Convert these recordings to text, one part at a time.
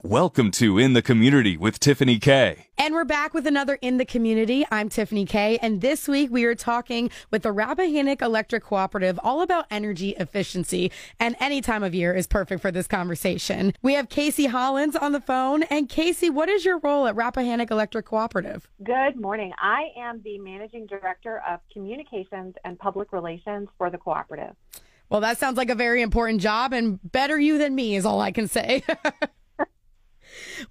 Welcome to In the Community with Tiffany K. And we're back with another In the Community. I'm Tiffany K. And this week we are talking with the Rappahannock Electric Cooperative all about energy efficiency. And any time of year is perfect for this conversation. We have Casey Hollins on the phone. And Casey, what is your role at Rappahannock Electric Cooperative? Good morning. I am the Managing Director of Communications and Public Relations for the cooperative. Well, that sounds like a very important job, and better you than me is all I can say.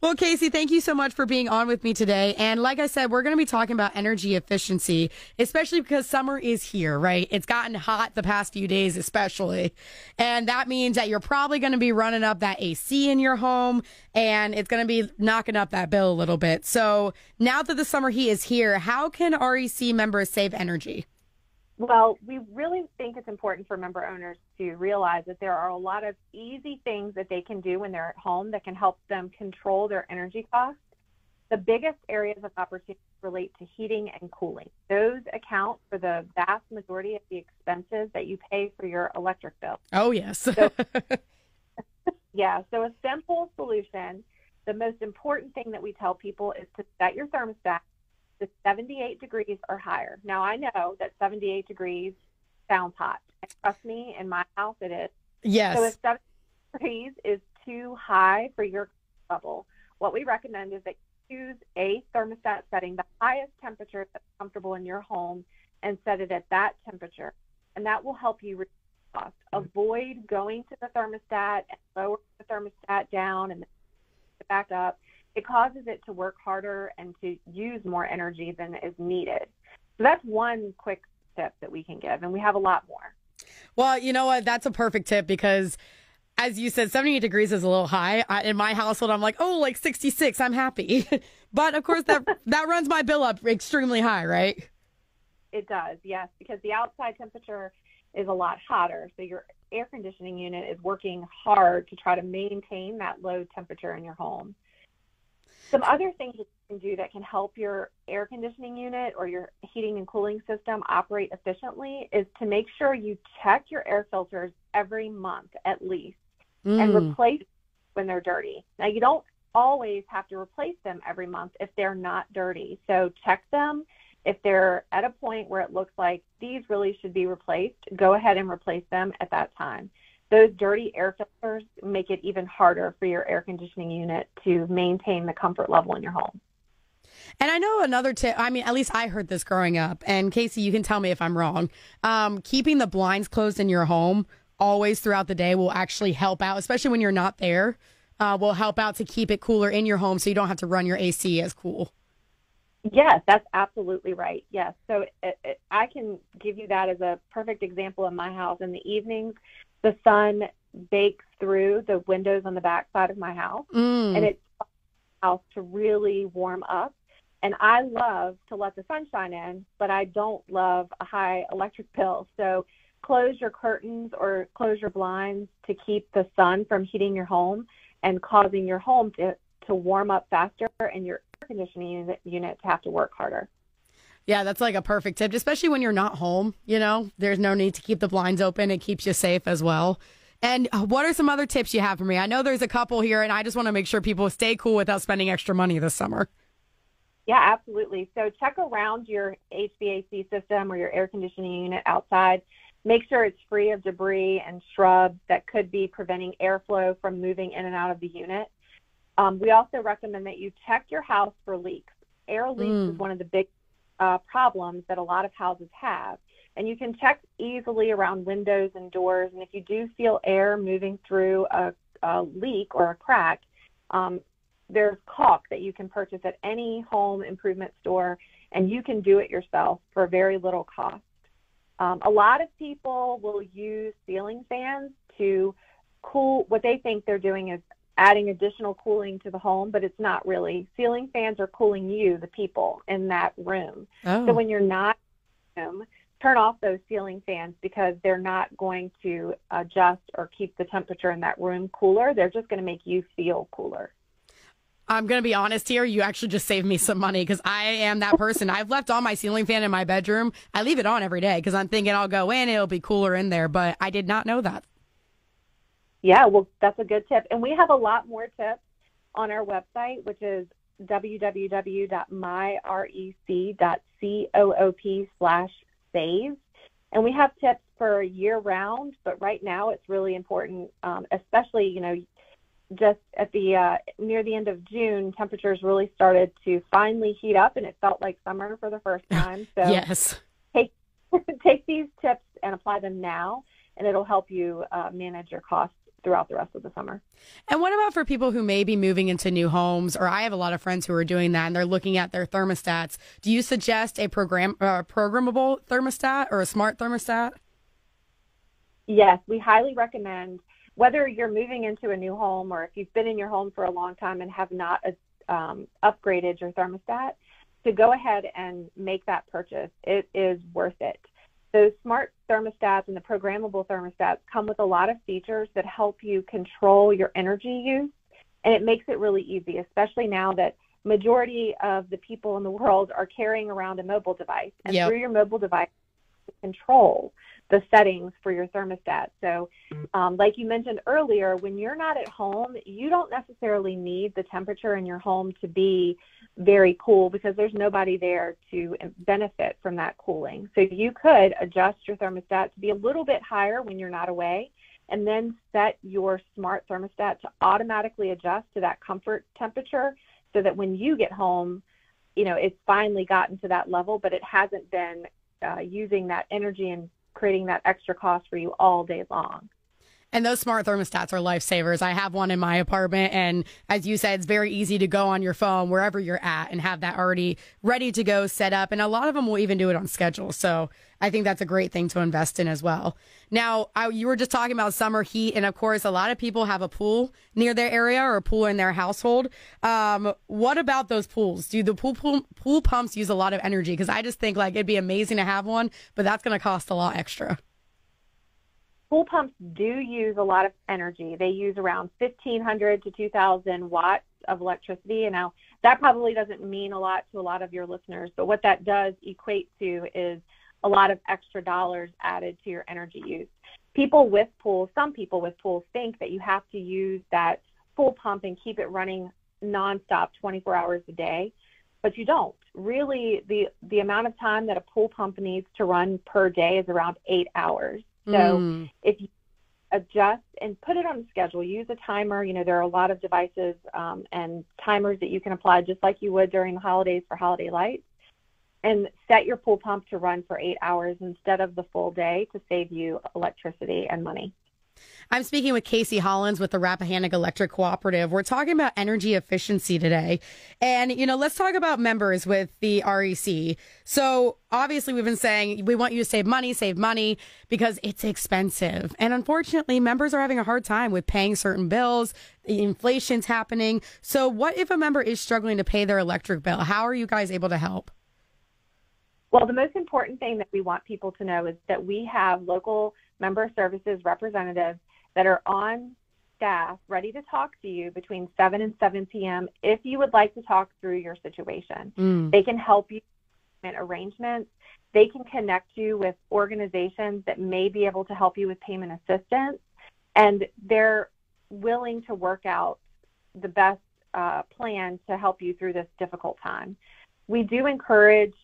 Well, Casey, thank you so much for being on with me today. And like I said, we're going to be talking about energy efficiency, especially because summer is here, right? It's gotten hot the past few days, especially. And that means that you're probably going to be running up that AC in your home, and it's going to be knocking up that bill a little bit. So now that the summer heat is here, how can REC members save energy? Well, we really think it's important for member owners to realize that there are a lot of easy things that they can do when they're at home that can help them control their energy costs. The biggest areas of opportunity relate to heating and cooling. Those account for the vast majority of the expenses that you pay for your electric bill. Oh, yes. So a simple solution, the most important thing that we tell people is to set your thermostat to 78 degrees or higher. Now, I know that 78 degrees sounds hot. And trust me, in my house it is. Yes. So if 70 degrees is too high for your level, what we recommend is that you choose a thermostat setting, the highest temperature that's comfortable in your home, and set it at that temperature. And that will help you reduce cost. Avoid going to the thermostat and lower the thermostat down and then back up. It causes it to work harder and to use more energy than is needed. So that's one quick tip that we can give, and we have a lot more. Well, you know what? That's a perfect tip because, as you said, 78 degrees is a little high. In my household, I'm like, oh, like 66, I'm happy. But, of course, that runs my bill up extremely high, right? It does, yes, because the outside temperature is a lot hotter. So your air conditioning unit is working hard to try to maintain that low temperature in your home. Some other things you can do that can help your air conditioning unit or your heating and cooling system operate efficiently is to make sure you check your air filters every month at least and replace when they're dirty. Now, you don't always have to replace them every month if they're not dirty. So check them. If they're at a point where it looks like these really should be replaced, go ahead and replace them at that time. Those dirty air filters make it even harder for your air conditioning unit to maintain the comfort level in your home. And I know another tip, I mean, at least I heard this growing up, and Casey, you can tell me if I'm wrong. Keeping the blinds closed in your home always throughout the day will actually help out, especially when you're not there, will help out to keep it cooler in your home so you don't have to run your AC as cool. Yes, that's absolutely right. Yes. So I can give you that as a perfect example in my house. In the evenings, the sun bakes through the windows on the back side of my house, and it's house to really warm up. And I love to let the sunshine in, but I don't love a high electric bill. So close your curtains or close your blinds to keep the sun from heating your home and causing your home to warm up faster and your air conditioning unit to have to work harder. Yeah, that's like a perfect tip, especially when you're not home. You know, there's no need to keep the blinds open. It keeps you safe as well. And what are some other tips you have for me? I know there's a couple here, and I just want to make sure people stay cool without spending extra money this summer. Yeah, absolutely. So check around your HVAC system or your air conditioning unit outside. Make sure it's free of debris and shrubs that could be preventing airflow from moving in and out of the unit. We also recommend that you check your house for leaks. Air leaks is one of the big problems that a lot of houses have. And you can check easily around windows and doors. And if you do feel air moving through a leak or a crack, there's caulk that you can purchase at any home improvement store, and you can do it yourself for very little cost. A lot of people will use ceiling fans to cool. What they think they're doing is adding additional cooling to the home, but it's not really. Ceiling fans are cooling you, the people in that room. Oh. So when you're not in the room, turn off those ceiling fans because they're not going to adjust or keep the temperature in that room cooler. They're just going to make you feel cooler. I'm going to be honest here. You actually just saved me some money because I am that person. I've left on my ceiling fan in my bedroom. I leave it on every day because I'm thinking I'll go in, it'll be cooler in there, but I did not know that. Yeah, well, that's a good tip. And we have a lot more tips on our website, which is www.myrec.coop/save. And we have tips for year round, but right now it's really important, especially, just at the near the end of June, temperatures really started to finally heat up, and it felt like summer for the first time. So yes, take these tips and apply them now, and it'll help you manage your costs throughout the rest of the summer. And what about for people who may be moving into new homes, or I have a lot of friends who are doing that and they're looking at their thermostats. Do you suggest a programmable thermostat or a smart thermostat? Yes, we highly recommend, whether you're moving into a new home or if you've been in your home for a long time and have not upgraded your thermostat, to go ahead and make that purchase. It is worth it. Those smart thermostats and the programmable thermostats come with a lot of features that help you control your energy use, and it makes it really easy, especially now that majority of the people in the world are carrying around a mobile device, and through your mobile device, you control the settings for your thermostat. So like you mentioned earlier, when you're not at home, you don't necessarily need the temperature in your home to be very cool, because there's nobody there to benefit from that cooling. So you could adjust your thermostat to be a little bit higher when you're not away, and then set your smart thermostat to automatically adjust to that comfort temperature, so that when you get home, it's finally gotten to that level, but it hasn't been using that energy and creating that extra cost for you all day long. And those smart thermostats are lifesavers. I have one in my apartment, and as you said, it's very easy to go on your phone wherever you're at and have that already ready to go, set up. And a lot of them will even do it on schedule. So I think that's a great thing to invest in as well. Now, you were just talking about summer heat, and of course, a lot of people have a pool near their area or a pool in their household. What about those pools? Do the pool pumps use a lot of energy? Because I just think it'd be amazing to have one, but that's going to cost a lot extra. Pool pumps do use a lot of energy. They use around 1,500 to 2,000 watts of electricity. And now that probably doesn't mean a lot to a lot of your listeners, but what that does equate to is a lot of extra dollars added to your energy use. Some people with pools think that you have to use that pool pump and keep it running nonstop 24 hours a day, but you don't. Really, the amount of time that a pool pump needs to run per day is around 8 hours. So if you adjust and put it on a schedule, use a timer. There are a lot of devices and timers that you can apply just like you would during the holidays for holiday lights, and set your pool pump to run for 8 hours instead of the full day to save you electricity and money. I'm speaking with Casey Hollins with the Rappahannock Electric Cooperative. We're talking about energy efficiency today. And, let's talk about members with the REC. So obviously we've been saying we want you to save money because it's expensive. And unfortunately, members are having a hard time with paying certain bills. The inflation's happening. So what if a member is struggling to pay their electric bill? How are you guys able to help? Well, the most important thing that we want people to know is that we have local member services representatives that are on staff ready to talk to you between 7 and 7 p.m. if you would like to talk through your situation. They can help you with arrangements. They can connect you with organizations that may be able to help you with payment assistance, and they're willing to work out the best plan to help you through this difficult time. We do encourage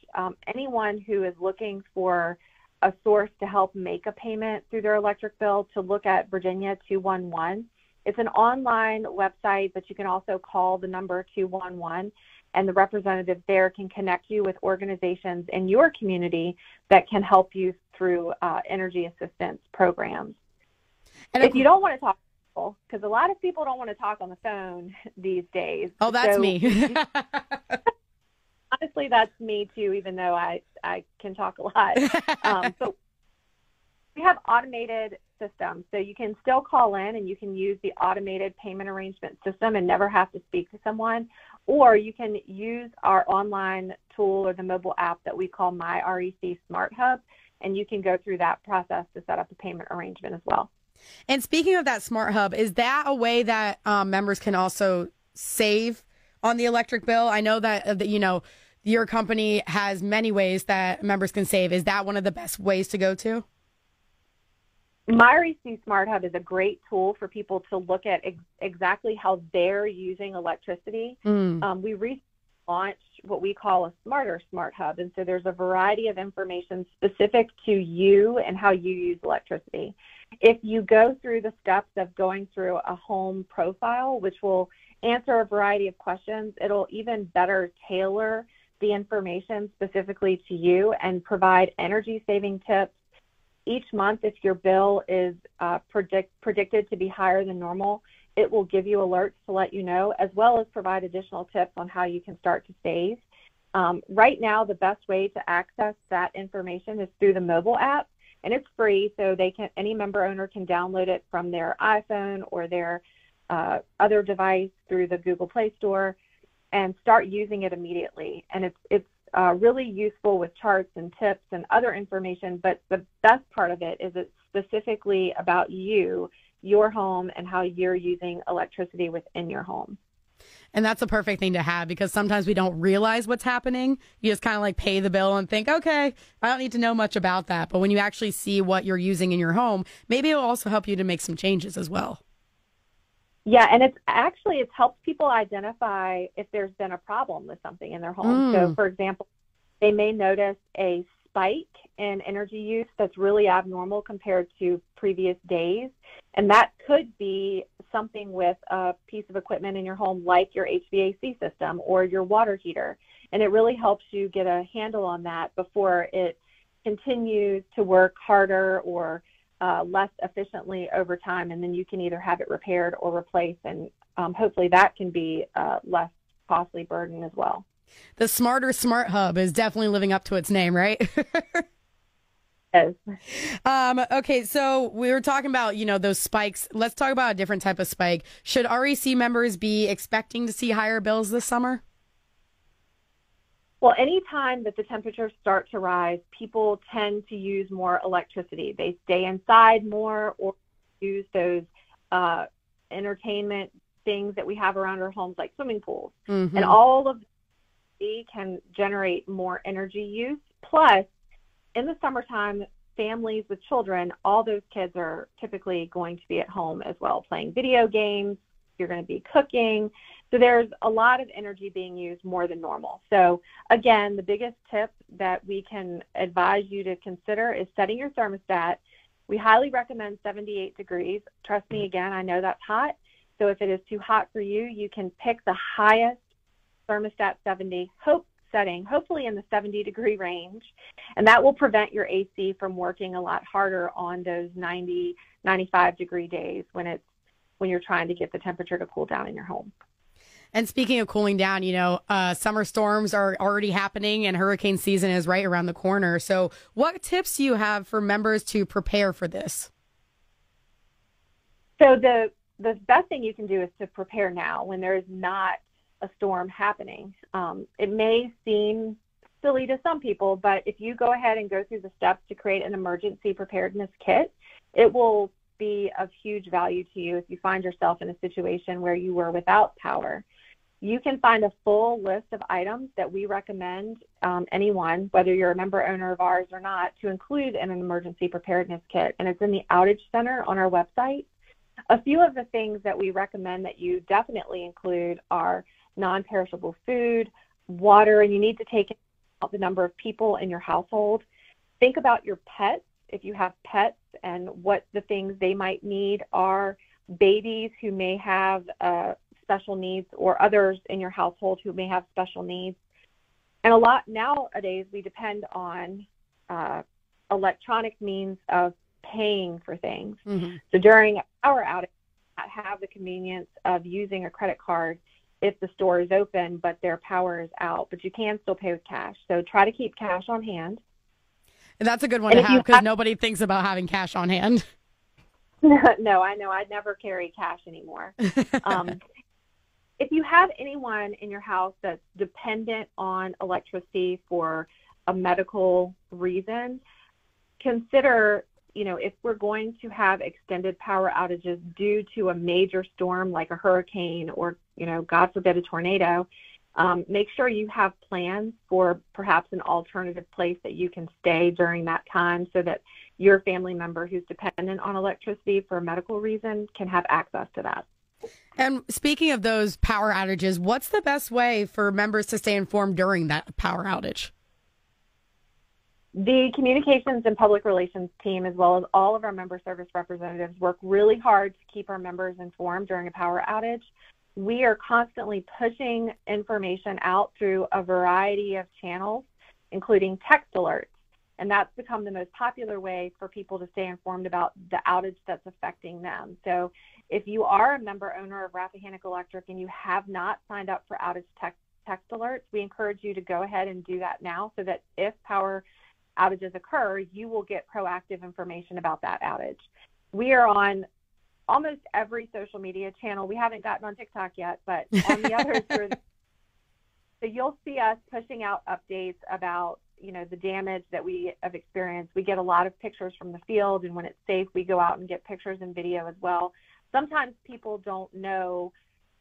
anyone who is looking for a source to help make a payment through their electric bill to look at Virginia 211. It's an online website, but you can also call the number 211, and the representative there can connect you with organizations in your community that can help you through energy assistance programs. And if you don't want to talk to people, because a lot of people don't want to talk on the phone these days. Oh, that's me. Honestly, that's me too, even though I can talk a lot. So we have automated systems. So you can still call in and you can use the automated payment arrangement system and never have to speak to someone. Or you can use our online tool or the mobile app that we call My REC Smart Hub, and you can go through that process to set up a payment arrangement as well. And speaking of that Smart Hub, is that a way that members can also save on the electric bill? I know that, your company has many ways that members can save. Is that one of the best ways to go to? MyREC Smart Hub is a great tool for people to look at exactly how they're using electricity. We recently launched what we call a smarter Smart Hub, and so there's a variety of information specific to you and how you use electricity. If you go through the steps of going through a home profile, which will answer a variety of questions, it'll even better tailor the information specifically to you and provide energy-saving tips. Each month, if your bill is predicted to be higher than normal, it will give you alerts to let you know, as well as provide additional tips on how you can start to save. Right now, the best way to access that information is through the mobile app, and it's free, so any member owner can download it from their iPhone or their other device through the Google Play Store and start using it immediately. And it's really useful with charts and tips and other information, but the best part of it is it's specifically about you, your home, and how you're using electricity within your home. And that's a perfect thing to have, because sometimes we don't realize what's happening. You just kind of like pay the bill and think, okay, I don't need to know much about that. But when you actually see what you're using in your home, maybe it'll also help you to make some changes as well. Yeah, and it's helped people identify if there's been a problem with something in their home. So, for example, they may notice a spike in energy use that's really abnormal compared to previous days, and that could be something with a piece of equipment in your home like your HVAC system or your water heater, and it really helps you get a handle on that before it continues to work harder or less efficiently over time, and then you can either have it repaired or replaced, and hopefully that can be a less costly burden as well. The Smarter Smart Hub is definitely living up to its name, right? Yes. Okay, so we were talking about, those spikes. Let's talk about a different type of spike. Should REC members be expecting to see higher bills this summer? Well, anytime that the temperatures start to rise, people tend to use more electricity. They stay inside more or use those entertainment things that we have around our homes, like swimming pools. And all of these can generate more energy use. Plus, in the summertime, families with children, all those kids are typically going to be at home as well, playing video games. You're going to be cooking. So there's a lot of energy being used more than normal. So again, the biggest tip that we can advise you to consider is setting your thermostat. We highly recommend 78 degrees. Trust me, again, I know that's hot. So if it is too hot for you, you can pick the highest thermostat setting, hopefully in the 70-degree range, and that will prevent your AC from working a lot harder on those 90, 95-degree days when you're trying to get the temperature to cool down in your home. And speaking of cooling down, summer storms are already happening and hurricane season is right around the corner. So what tips do you have for members to prepare for this? So the best thing you can do is to prepare now when there is not a storm happening. It may seem silly to some people, but if you go ahead and go through the steps to create an emergency preparedness kit, it will be of huge value to you if you find yourself in a situation where you were without power. You can find a full list of items that we recommend anyone, whether you're a member owner of ours or not, to include in an emergency preparedness kit, and it's in the Outage Center on our website. A few of the things that we recommend that you definitely include are non-perishable food, water, and you need to take into account the number of people in your household. Think about your pets, if you have pets, and what the things they might need are. Babies who may have special needs, or others in your household who may have special needs. And a lot nowadays, we depend on electronic means of paying for things. So during our outage, I have the convenience of using a credit card if the store is open, but their power is out. But you can still pay with cash. So try to keep cash on hand. And that's a good one to have, because nobody thinks about having cash on hand. No, I know. I never carry cash anymore. If you have anyone in your house that's dependent on electricity for a medical reason, consider, if we're going to have extended power outages due to a major storm like a hurricane or, God forbid, a tornado, Make sure you have plans for perhaps an alternative place that you can stay during that time so that your family member who's dependent on electricity for a medical reason can have access to that. And speaking of those power outages, what's the best way for members to stay informed during that power outage? The communications and public relations team, as well as all of our member service representatives, work really hard to keep our members informed during a power outage. We are constantly pushing information out through a variety of channels, including text alerts. And that's become the most popular way for people to stay informed about the outage that's affecting them. So if you are a member owner of Rappahannock Electric and you have not signed up for outage text alerts, we encourage you to go ahead and do that now so that if power outages occur, you will get proactive information about that outage. We are on almost every social media channel. We haven't gotten on TikTok yet, but on the others, so you'll see us pushing out updates about, the damage that we have experienced. We get a lot of pictures from the field, and when it's safe, we go out and get pictures and video as well. Sometimes people don't know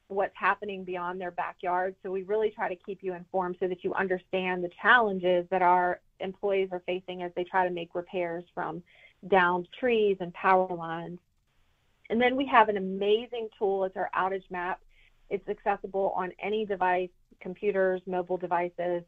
what's happening beyond their backyard, so we really try to keep you informed so that you understand the challenges that our employees are facing as they try to make repairs from downed trees and power lines. And then we have an amazing tool. It's our outage map. It's accessible on any device, computers, mobile devices,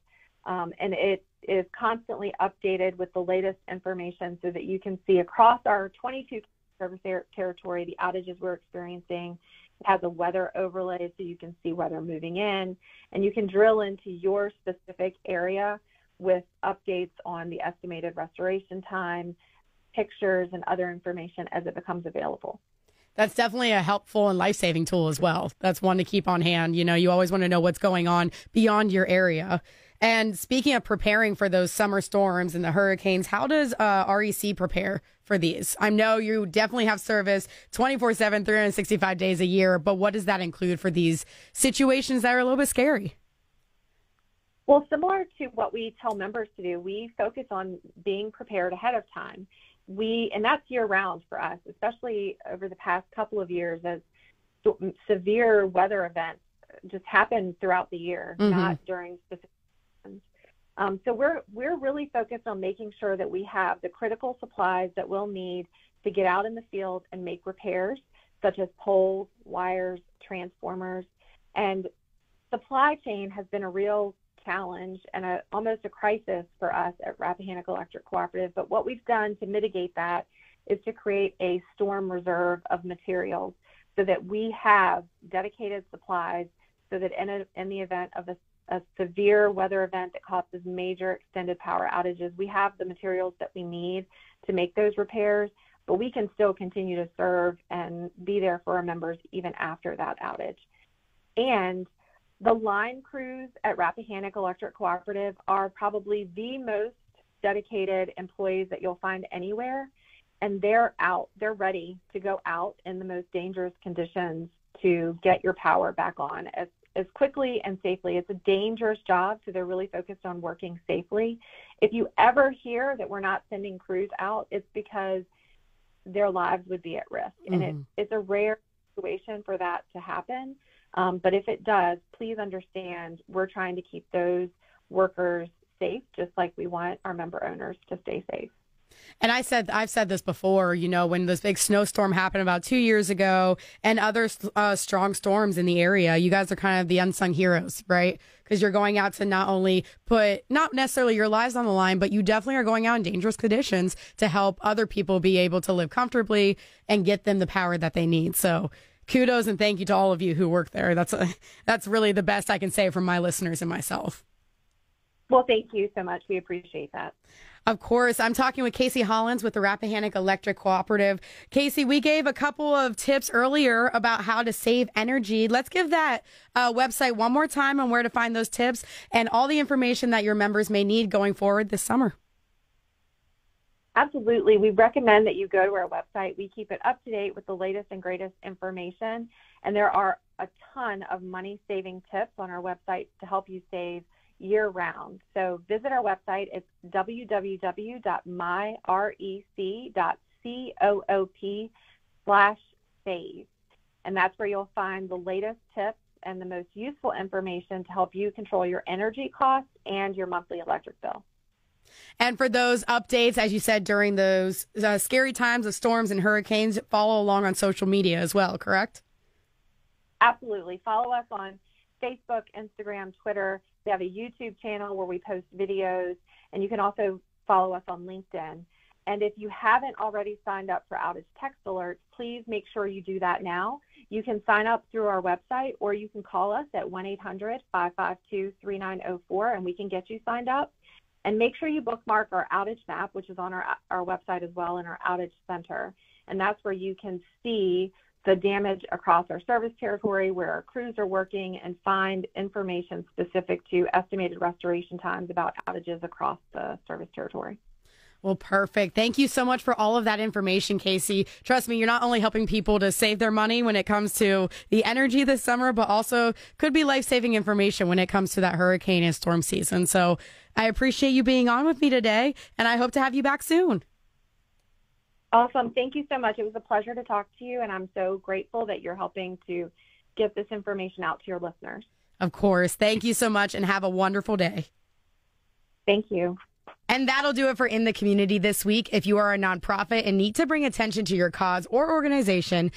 and it is constantly updated with the latest information so that you can see across our 22 service territory the outages we're experiencing. It has a weather overlay so you can see weather moving in, and you can drill into your specific area with updates on the estimated restoration time, pictures, and other information as it becomes available. That's definitely a helpful and life-saving tool as well. That's one to keep on hand. You always want to know what's going on beyond your area. And speaking of preparing for those summer storms and the hurricanes, how does REC prepare for these? I know you definitely have service 24/7, 365 days a year, but what does that include for these situations that are a little bit scary? Well, similar to what we tell members to do, we focus on being prepared ahead of time. And that's year round for us, especially over the past couple of years as severe weather events just happen throughout the year, not during specific times. So we're really focused on making sure that we have the critical supplies that we'll need to get out in the field and make repairs, such as poles, wires, transformers. And supply chain has been a real challenge and almost a crisis for us at Rappahannock Electric Cooperative. But what we've done to mitigate that is to create a storm reserve of materials so that we have dedicated supplies so that in the event of a severe weather event that causes major extended power outages, we have the materials that we need to make those repairs, but we can still continue to serve and be there for our members even after that outage. And the line crews at Rappahannock Electric Cooperative are probably the most dedicated employees that you'll find anywhere, and they're ready to go out in the most dangerous conditions to get your power back on as quickly and safely. It's a dangerous job, so they're really focused on working safely. If you ever hear that we're not sending crews out, it's because their lives would be at risk, and it's a rare situation for that to happen. But if it does, please understand we're trying to keep those workers safe, just like we want our member owners to stay safe. And I've said this before, when this big snowstorm happened about 2 years ago and other strong storms in the area, you guys are kind of the unsung heroes, right? Because you're going out to not only put not necessarily your lives on the line, but you definitely are going out in dangerous conditions to help other people be able to live comfortably and get them the power that they need. So kudos and thank you to all of you who work there. That's really the best I can say from my listeners and myself. Well, thank you so much. We appreciate that. Of course. I'm talking with Casey Hollins with the Rappahannock Electric Cooperative. Casey, we gave a couple of tips earlier about how to save energy. Let's give that website one more time on where to find those tips and all the information that your members may need going forward this summer. Absolutely. We recommend that you go to our website. We keep it up to date with the latest and greatest information, and there are a ton of money-saving tips on our website to help you save year-round. So visit our website. It's www.myrec.coop/save, and that's where you'll find the latest tips and the most useful information to help you control your energy costs and your monthly electric bill. And for those updates, as you said, during those scary times of storms and hurricanes, follow along on social media as well, correct? Absolutely. Follow us on Facebook, Instagram, Twitter. We have a YouTube channel where we post videos, and you can also follow us on LinkedIn. And if you haven't already signed up for outage text alerts, please make sure you do that now. You can sign up through our website, or you can call us at 1-800-552-3904, and we can get you signed up. And make sure you bookmark our outage map, which is on our website as well, in our outage center. And that's where you can see the damage across our service territory, where our crews are working, and find information specific to estimated restoration times about outages across the service territory. Well, perfect. Thank you so much for all of that information, Casey. Trust me, you're not only helping people to save their money when it comes to the energy this summer, but also could be life-saving information when it comes to that hurricane and storm season. So I appreciate you being on with me today, and I hope to have you back soon. Awesome. Thank you so much. It was a pleasure to talk to you, and I'm so grateful that you're helping to get this information out to your listeners. Of course. Thank you so much, and have a wonderful day. Thank you. And that'll do it for In the Community this week. If you are a nonprofit and need to bring attention to your cause or organization,